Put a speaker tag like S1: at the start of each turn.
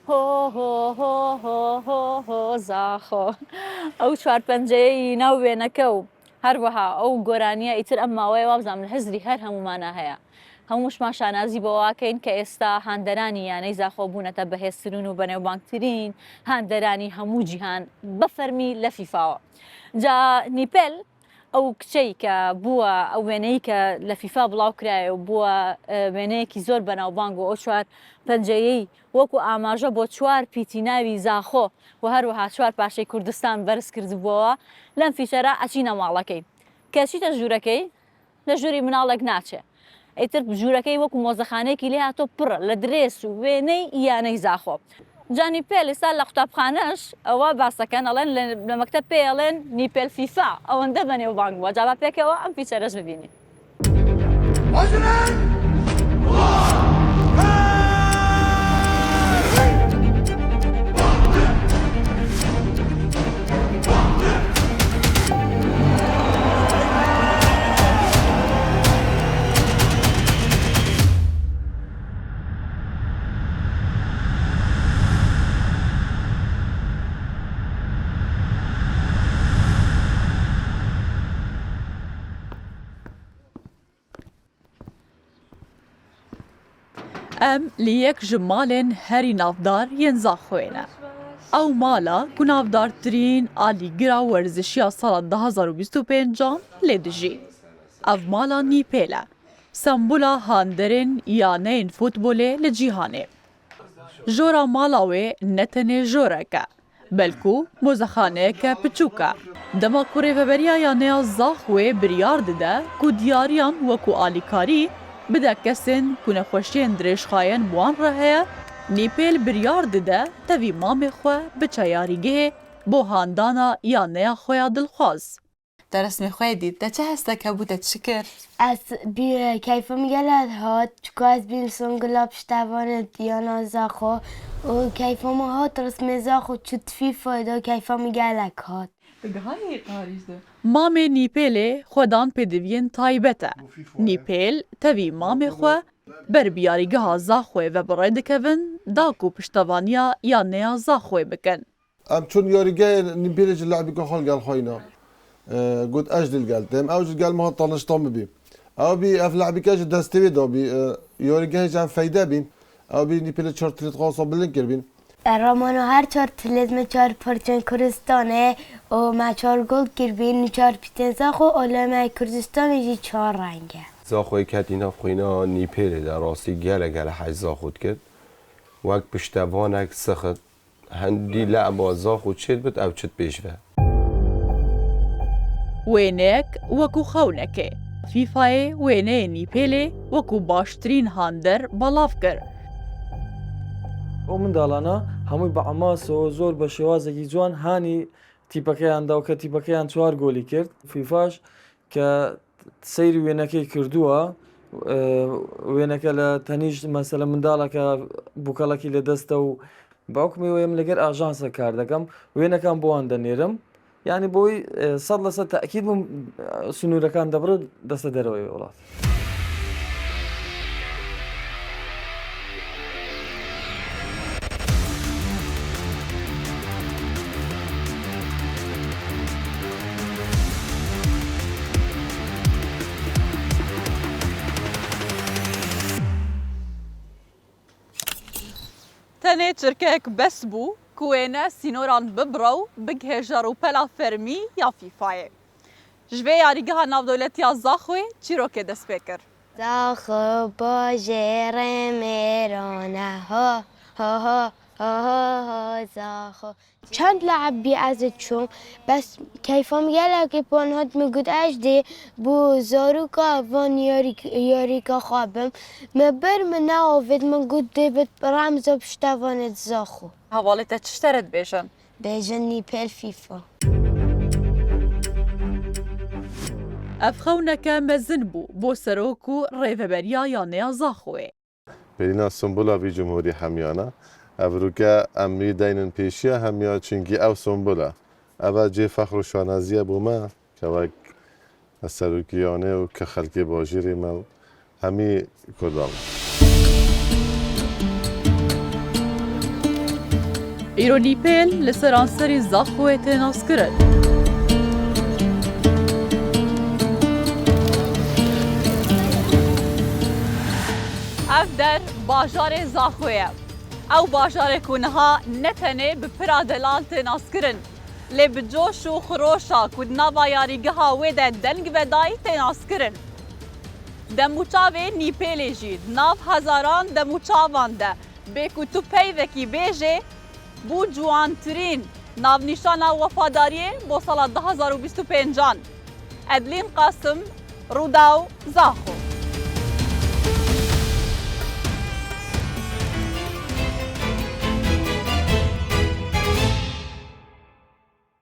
S1: هۆ هۆ هۆ هۆ هۆ هۆ زاخۆ ئەو چوار پەنجەیەی ناو وێنەکە و هەروەها ئەو گۆرانیە ئیتر ئەم ماوەیە وابزانم حزری هەر هەمومانە هەیە هەمووشمان شانازی بەواکەین کە ئێستا هاندەرانی یانەی زاخۆ بوونەتە بەهێزترین و بەنێوبانگترین هاندەرانی هەموو جیهان بەفەرمی لە فیفاوە جا نیپێل ئەو کچەی کە بووە ئەو وێنەی کە لە فیفا بڵاو کرایە و بووە وێنەیەکی زۆر بەناوبانگ و ئەو چوار پەنجەیەی وەکو ئاماژە بۆ چوار پیتی ناوی زاخۆ و هەروەها چوار پاشەی کوردستان بەرز کردبووەوە لەم فیشەرە ئەچینە ماڵەکەی کەچیتە ژوورەکەی لە ژووری مناڵێک ناچێ ئیتر ژوورەکەی وەکو مۆزەخانەیەکی لێ هاتۆ پڕە لە درێس و وێنەی یانەی زاخۆ جانی پێل ئێستا لە قوتابخانەش ئەوە باسەکەن ئەڵێن لە مەکتەب پێڵێن نیپێل فیفا ئەوەندە بەنێوبانگ بووە جا با پێکەوە ئەم فیچەرەش ببینی
S2: ئەم لە یەک ji malên herî navdar yên Zaxoyê ne. Ew mala ku navdartirîn alîgira werzişiya sala 2025 lê dijî. Ev mala Nîpêl e, sembola handerên yaneyên futbolê li cîhanê. Jora mala wê ne tenê jorek e, belkû mozexaneyeke piçûk e. Dema ku rêveberiya yaneya Zaxoyê biryar dide ku diyariyan wekû alîkarî bide kesên ku nexweşiyên dirêjxayên wan re heye, Nîpêl biryar dide tevî mamê xwe biçe yarîgehê bo handana yaneya xwe ya dilxwaz.
S3: Te resmê xwe dît, te çi hestek hebû te çi kir?
S4: Ez keyfim gelek hat çuka ez bîm songila piştevanê diyana Zaxo û keyfim hat resmê Zaxo çû Fîfayê de keyfim gelek hat.
S2: Mamê Nîpêlê xwedan pêdiviyên taybet e. Nîpêl tevî mamê xwe ber bi yarîgeha Zaxoyê ve birêd dikevin da ku piştevaniya yaneya Zaxoyê bikin.
S5: Em çûn yarîgehê Nîpêlê ji lebîka xwe gel xwîna. Got ez dil geltim, ew ji gel me taniştan bibî. Ew bî ev lebîka ji destê wê dabî, yarîgehê ji em feyde bîn. Ew bî Nîpêlê çar tilêt xasa bilind kirbîn.
S4: Ramano her çar tilez me çar parçan Kurdistanê û me çar gol kirbîn çar pîtên Zaxo û li me Kurdistanê jî çar reng e.
S6: Zaxoyê ketî nav xwîna Nîpêlê de rastî gelek hez Zaxo dikir. Wek piştevanek sixit hendî leba Zaxo çêt bit ew çit pêş ve.
S2: Wênek wekû xewnekê. Fîfayê wêneyê Nîpêlê wekû baştirîn hander belav kir.
S7: ئەو منداڵانە هەمووی بە ئەماس و زۆر بە شێوازێکی جوان هانی تیپەکەیاندا و کە تیپەکەیان چوار گۆلی کرد فیفاش کە سەیری وێنەکەی کردووە وێنەکە لە تەنیش مەسەلە منداڵەکە بووکەڵکی لە دەستە و باوکمی وێم لەگەر ئاژانسە کار دەکەم وێنەکان بۆوان دەنێرم یعنی بۆی 100% تاکید بووم سنوورەکان دەبڕێت دەستە دەرەوەی وڵات.
S2: Tenê çirkek bes bû ku wêne sînoran bibra û bigihêja rûpela fermî ya Fîfayê. Ji vê yarîgeha navdewletiya Zaxoyê çîrokê dest pê kir.
S4: Zaxo bajêrê mêrane ha ha ha ha ha Zaxo. Çend لعبي ez çûm bes keyfim gelekî pon hat me gut ez dê bu zaroka van yarîka xwabim me ber min neavêt min gut dêbit remza piştevanê Zaxo.
S2: Hevalê te çi şte re dibêjin?
S4: Bêjin Nîpêl Fîfa.
S2: Ev xewneke mezin bû bo serok û rêveberiya yaneya Zaxoyê.
S8: Berîna sembola vî cumhurî hemyana ev rûke em rî deynin pêşiya hemya çunkî ew sembola. Ev cê fexr û şanaziye bû me kevek serokîyanê û ke xelkê bajêrê me û hemî Kurdan.
S2: ئیرۆ نیپێل لە سەرانسەری زاخۆیە تێناسکردن. ئەف دەر باژارê Zaxoyê ew bajarê ku niha ne tenê bi pira delal tênaskirin lê bi coş û xiroşa ku di nava yarîgeha wê de deng vedayî tênaskirin. Demûçavê Nîpêlê jî di nav hezaran demûçavan de bê ku tu peyvekî bêjê bû ciwantirîn navnîşana wefadariyê bo sala 2025. Edlîn Qasım, Rûdaw, Zaxo.